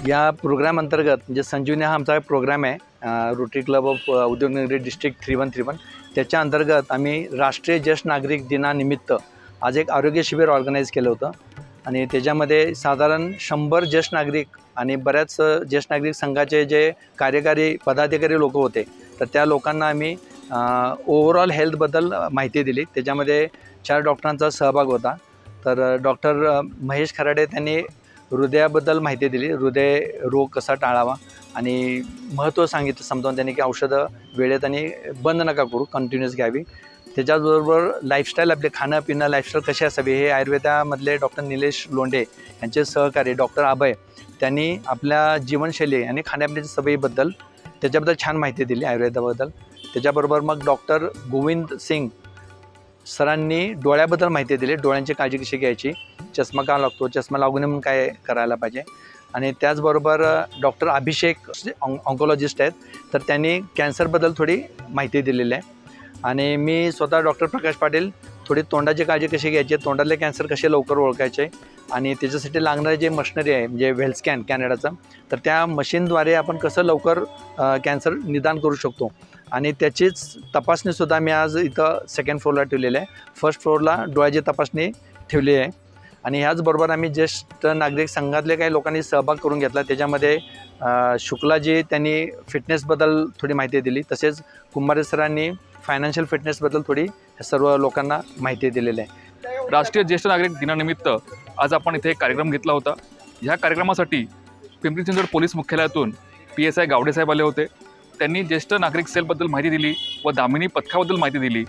या प्रोग्राम अंतर्गत म्हणजे संजीवनी हा आमचा प्रोग्राम आहे, rotary club of Udyognagari district 3131. त्याच्या अंतर्गत आम्ही राष्ट्रीय ज्येष्ठ नागरिक दिनानिमित्त आज एक आरोग्य शिबिर ऑर्गनाईज केलं होतं आणि त्याच्यामध्ये साधारण 100 ज्येष्ठ नागरिक आणि बऱ्याच ज्येष्ठ नागरिक संघाचे जे कार्यकारी पदाधिकारी लोक होते, तर त्या लोकांना आम्ही ओव्हरऑल हेल्थबद्दल माहिती दिली. त्याच्यामध्ये 4 डॉक्टरांचा सहभाग होता. तर डॉक्टर महेश खराडे त्यांनी हृदयाबद्दल माहिती दिली, हृदय रोग कसा टाळावा आणि महत्त्व सांगितलं समजावून त्यांनी की औषधं वेळेत आणि बंद नका करू, कंटिन्यूअस घ्यावी. त्याच्याबरोबर लाईफस्टाईल, आपले खाणं पिणं लाईफस्टाईल कशी असावी हे आयुर्वेदामधले डॉक्टर निलेश लोंढे यांचे सहकारी डॉक्टर अभय त्यांनी आपल्या जीवनशैली आणि खाण्यापिण्याच्या सवयीबद्दल त्याच्याबद्दल छान माहिती दिली आयुर्वेदाबद्दल. त्याच्याबरोबर मग डॉक्टर गोविंद सिंग सरांनी डोळ्याबद्दल माहिती दिली, डोळ्यांची काळजी कशी घ्यायची, चष्मा का लागतो, चष्मा लागू नये म्हणून काय करायला पाहिजे. आणि त्याचबरोबर डॉक्टर अभिषेक ऑन्कोलॉजिस्ट आहेत, तर त्यांनी कॅन्सरबद्दल थोडी माहिती दिलेली आहे. आणि मी स्वतः डॉक्टर प्रकाश पाटील थोडी तोंडाची काळजी कशी घ्यायची, तोंडातले कॅन्सर कसे लवकर ओळखायचे आणि त्याच्यासाठी लागणारे जे मशिनरी आहे म्हणजे वेल स्कॅन कॅनडाचं, तर त्या मशीनद्वारे आपण कसं लवकर कॅन्सर निदान करू शकतो आणि त्याचीच तपासणीसुद्धा मी आज इथं 2nd फ्लोअरला ठेवलेलं आहे. 1st फ्लोअरला डोळ्याची तपासणी ठेवली आहे. आणि ह्याचबरोबर आम्ही ज्येष्ठ नागरिक संघातले काही लोकांनी सहभाग करून घेतला. त्याच्यामध्ये शुक्लाजी त्यांनी फिटनेसबद्दल थोडी माहिती दिली, तसेच कुंभारे सरांनी फायनान्शियल फिटनेसबद्दल थोडी सर्व लोकांना माहिती दिलेली आहे. राष्ट्रीय ज्येष्ठ नागरिक दिनानिमित्त आज आपण इथे एक कार्यक्रम घेतला होता. ह्या कार्यक्रमासाठी पिंपरी चिंचवड पोलीस मुख्यालयातून PSI गावडे साहेब आले होते. त्यांनी ज्येष्ठ नागरिक सेलबद्दल माहिती दिली व दामिनी पथकाबद्दल माहिती दिली.